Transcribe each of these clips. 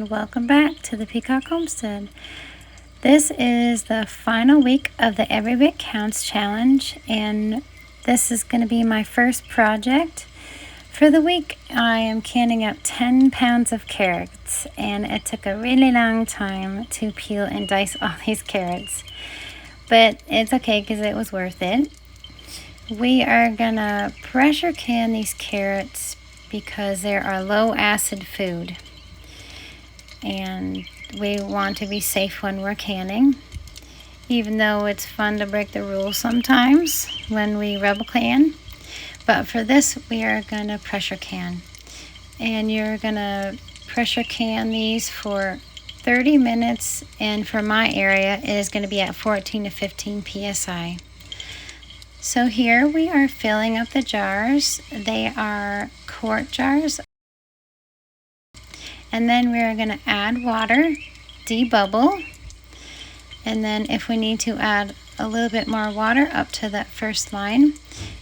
and welcome back to the Peacock Homestead. This is the final week of the Every Bit Counts challenge, and this is going to be my first project. For the week, I am canning up 10 pounds of carrots, and it took a really long time to peel and dice all these carrots, but it's okay because it was worth it. We are going to pressure can these carrots because they are low acid food, and we want to be safe when we're canning, even though it's fun to break the rules sometimes when we rebel can. But for this, we are going to pressure can, and you're going to pressure can these for 30 minutes, and for my area it is going to be at 14 to 15 psi. So here we are filling up the jars. They are quart jars. And then we're going to add water, debubble. And then if we need to add a little bit more water up to that first line.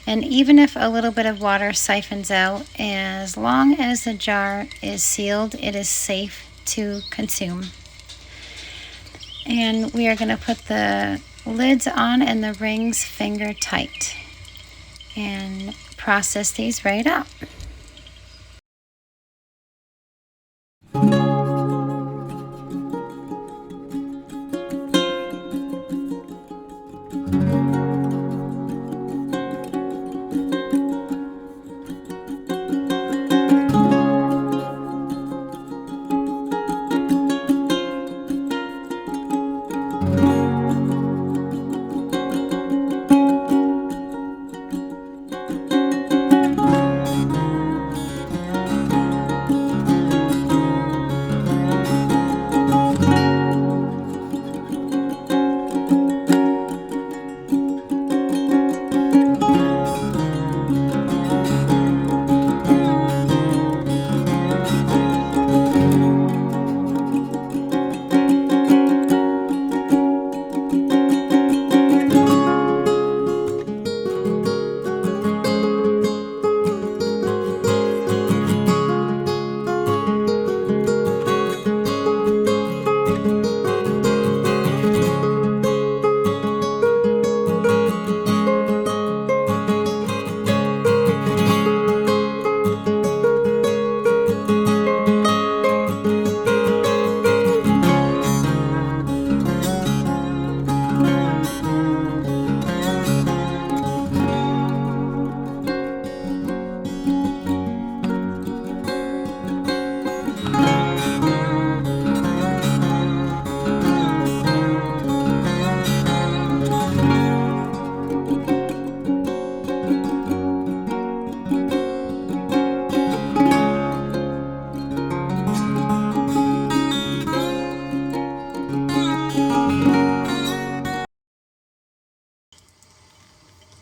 And even if a little bit of water siphons out, as long as the jar is sealed, it is safe to consume. And we are going to put the lids on and the rings finger tight and process these right up.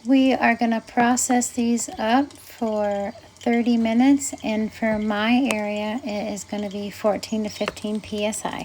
We are going to process these up for 30 minutes, and for my area it is going to be 14 to 15 psi.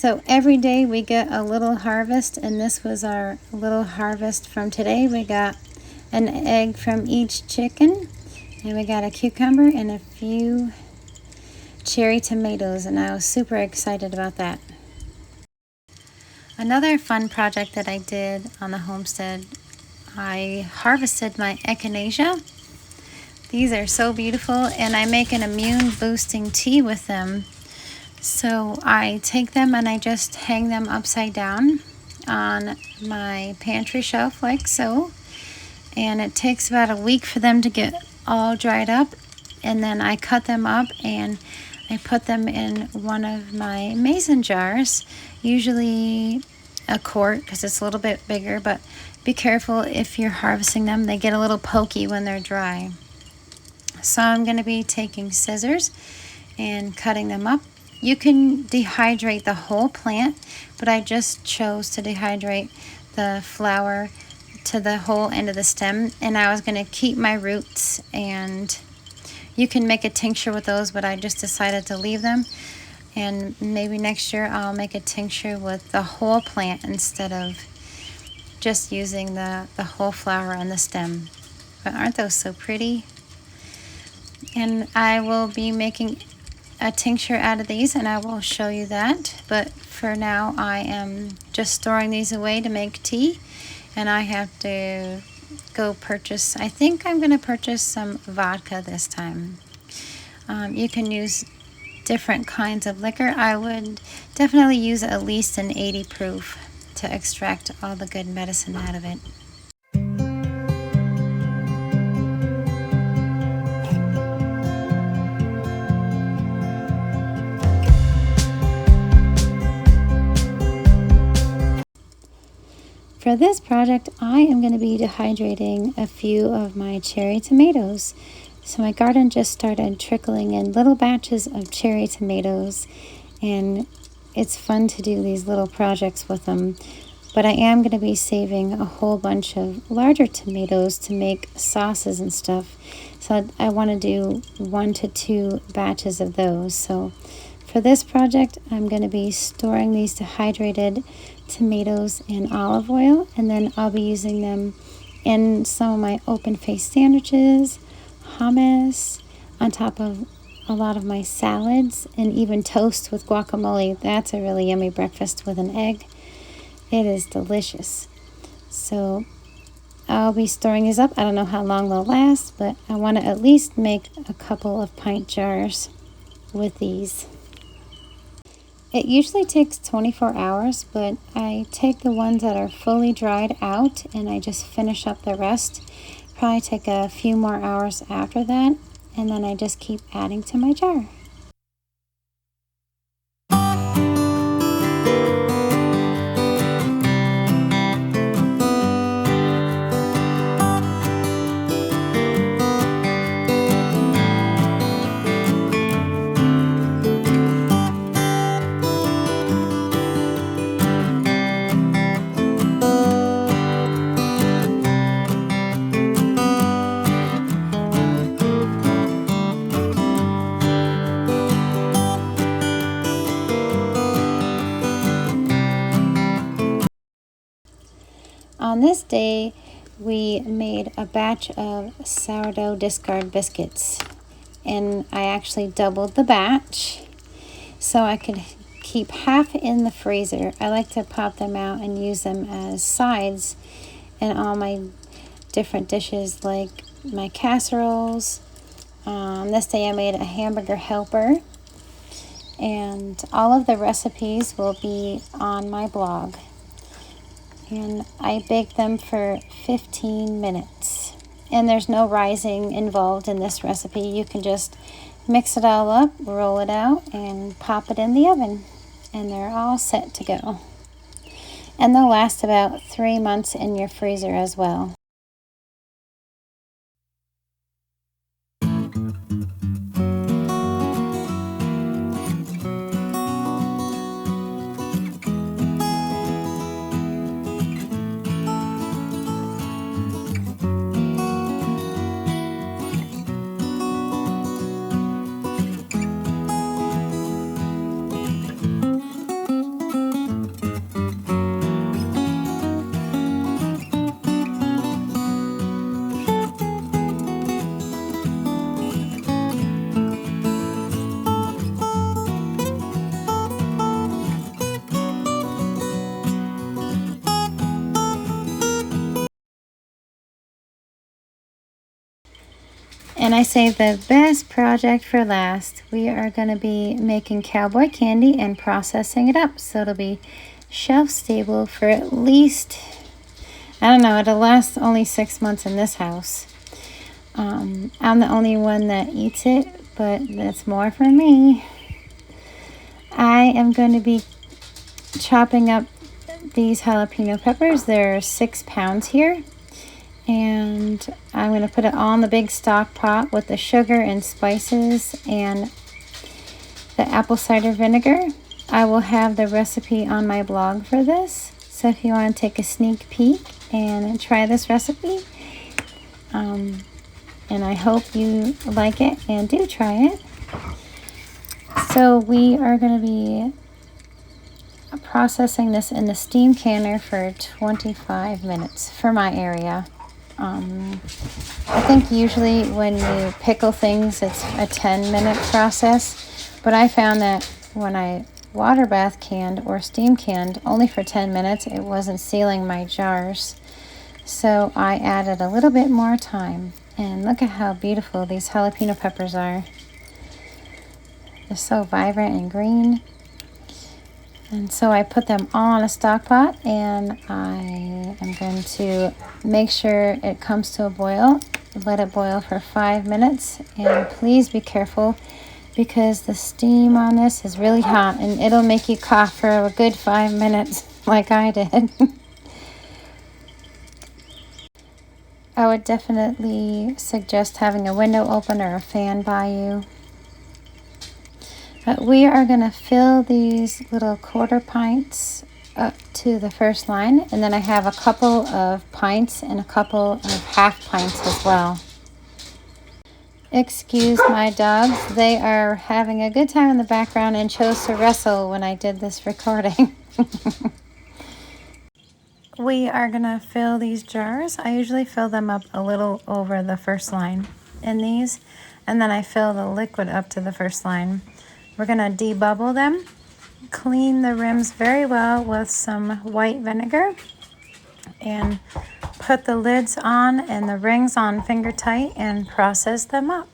So every day we get a little harvest, and this was our little harvest from today. We got an egg from each chicken, and we got a cucumber and a few cherry tomatoes, and I was super excited about that. Another fun project that I did on the homestead, I harvested my echinacea. These are so beautiful, and I make an immune boosting tea with them. So I take them and I just hang them upside down on my pantry shelf like so, and it takes about a week for them to get all dried up, and then I cut them up and I put them in one of my mason jars, usually a quart because it's a little bit bigger, but be careful if you're harvesting them. They get a little pokey when they're dry. So I'm going to be taking scissors and cutting them up. You can dehydrate the whole plant, but I just chose to dehydrate the flower to the whole end of the stem, and I was going to keep my roots, and you can make a tincture with those, but I just decided to leave them, and maybe next year I'll make a tincture with the whole plant instead of just using the whole flower and the stem. But aren't those so pretty? And I will be making a tincture out of these, and I will show you that. But for now, I am just storing these away to make tea, and I have to go purchase, I think I'm going to purchase some vodka this time. You can use different kinds of liquor. I would definitely use at least an 80 proof to extract all the good medicine out of it. For this project, I am going to be dehydrating a few of my cherry tomatoes. So my garden just started trickling in little batches of cherry tomatoes, and it's fun to do these little projects with them. But I am going to be saving a whole bunch of larger tomatoes to make sauces and stuff. So I want to do 1 to 2 batches of those. So for this project, I'm going to be storing these dehydrated tomatoes in olive oil, and then I'll be using them in some of my open-faced sandwiches, hummus, on top of a lot of my salads, and even toast with guacamole. That's a really yummy breakfast with an egg. It is delicious. So I'll be storing these up. I don't know how long they'll last, but I want to at least make a couple of pint jars with these. It usually takes 24 hours, but I take the ones that are fully dried out and I just finish up the rest. Probably take a few more hours after that, and then I just keep adding to my jar. On this day, we made a batch of sourdough discard biscuits, and I actually doubled the batch so I could keep half in the freezer. I like to pop them out and use them as sides in all my different dishes, like my casseroles. This day I made a hamburger helper, and all of the recipes will be on my blog. And I bake them for 15 minutes. And there's no rising involved in this recipe. You can just mix it all up, roll it out, and pop it in the oven. And they're all set to go. And they'll last about 3 months in your freezer as well. And I saved the best project for last. We are going to be making Cowboy candy and processing it up. So it'll be shelf stable for at least, I don't know, it'll last only 6 months in this house. I'm the only one that eats it, but that's more for me. I am going to be chopping up these jalapeno peppers. There are 6 pounds here. And I'm going to put it all in the big stock pot with the sugar and spices and the apple cider vinegar. I will have the recipe on my blog for this. So if you want to take a sneak peek and try this recipe, and I hope you like it and do try it. So we are going to be processing this in the steam canner for 25 minutes for my area. I think usually when you pickle things, it's a 10-minute process, but I found that when I water bath canned or steam canned only for 10 minutes, it wasn't sealing my jars. So I added a little bit more time, and look at how beautiful these jalapeno peppers are. They're so vibrant and green. And so I put them all in a stock pot, and I am going to make sure it comes to a boil. Let it boil for 5 minutes, and please be careful because the steam on this is really hot and it'll make you cough for a good 5 minutes like I did. I would definitely suggest having a window open or a fan by you. But we are going to fill these little quarter pints up to the first line, and then I have a couple of pints and a couple of half pints as well. Excuse my dogs, they are having a good time in the background and chose to wrestle when I did this recording. We are going to fill these jars. I usually fill them up a little over the first line in these, and then I fill the liquid up to the first line. We're going to debubble them, clean the rims very well with some white vinegar, and put the lids on and the rings on finger tight and process them up.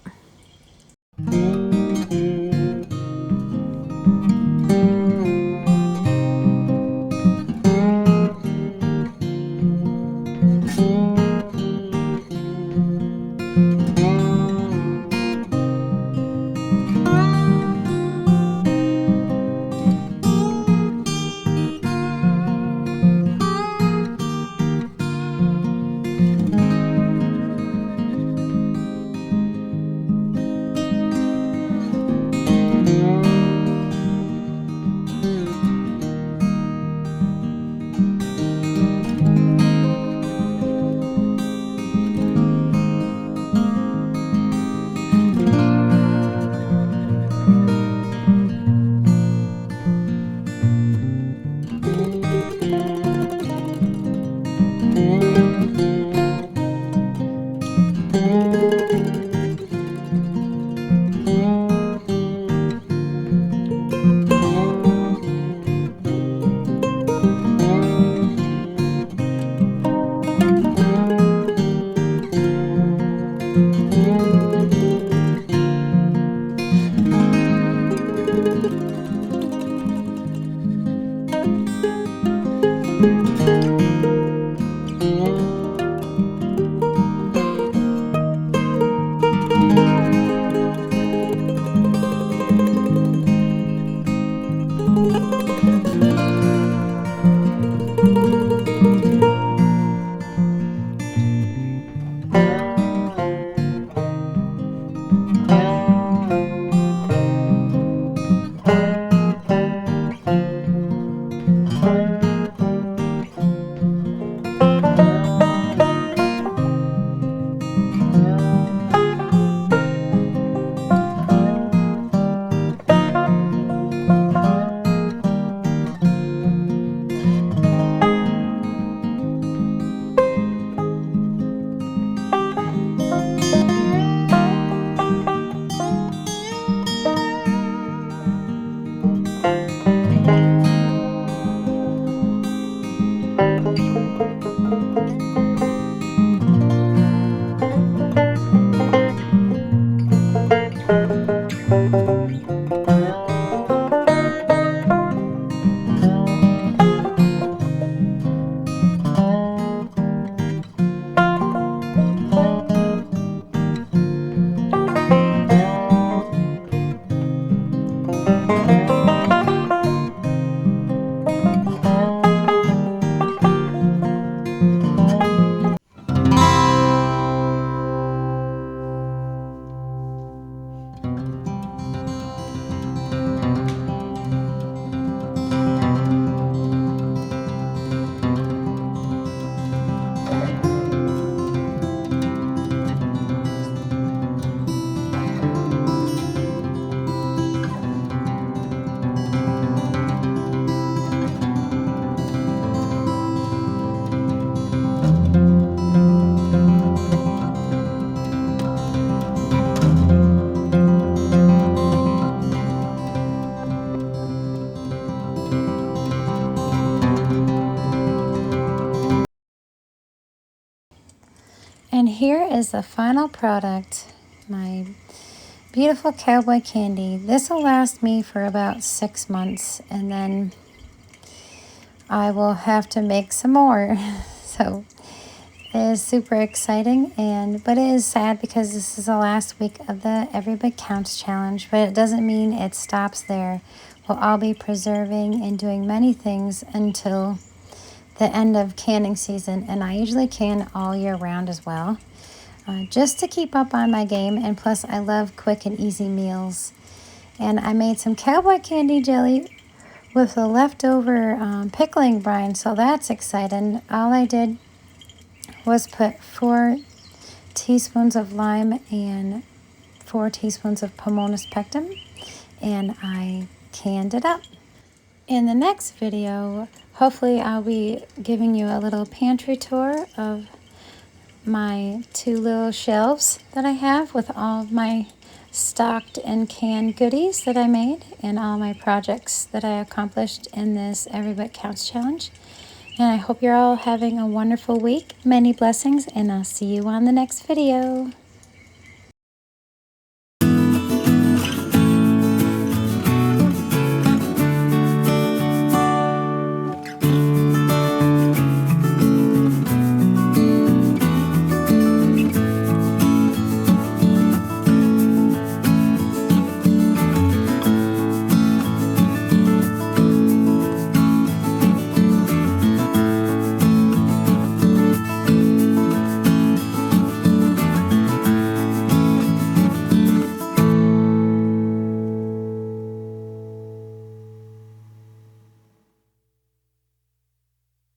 And here is the final product, my beautiful cowboy candy. This will last me for about 6 months, and then I will have to make some more. So it is super exciting, but it is sad because this is the last week of the Every Bit Counts challenge, but it doesn't mean it stops there. We'll all be preserving and doing many things until the end of canning season, and I usually can all year round as well, just to keep up on my game, and plus I love quick and easy meals. And I made some cowboy candy jelly with the leftover pickling brine, so that's exciting. All I did was put 4 teaspoons of lime and 4 teaspoons of Pomonas pectin, and I canned it up. In the next video, hopefully I'll be giving you a little pantry tour of my 2 little shelves that I have with all of my stocked and canned goodies that I made and all my projects that I accomplished in this Every Bit Counts challenge. And I hope you're all having a wonderful week. Many blessings, and I'll see you on the next video.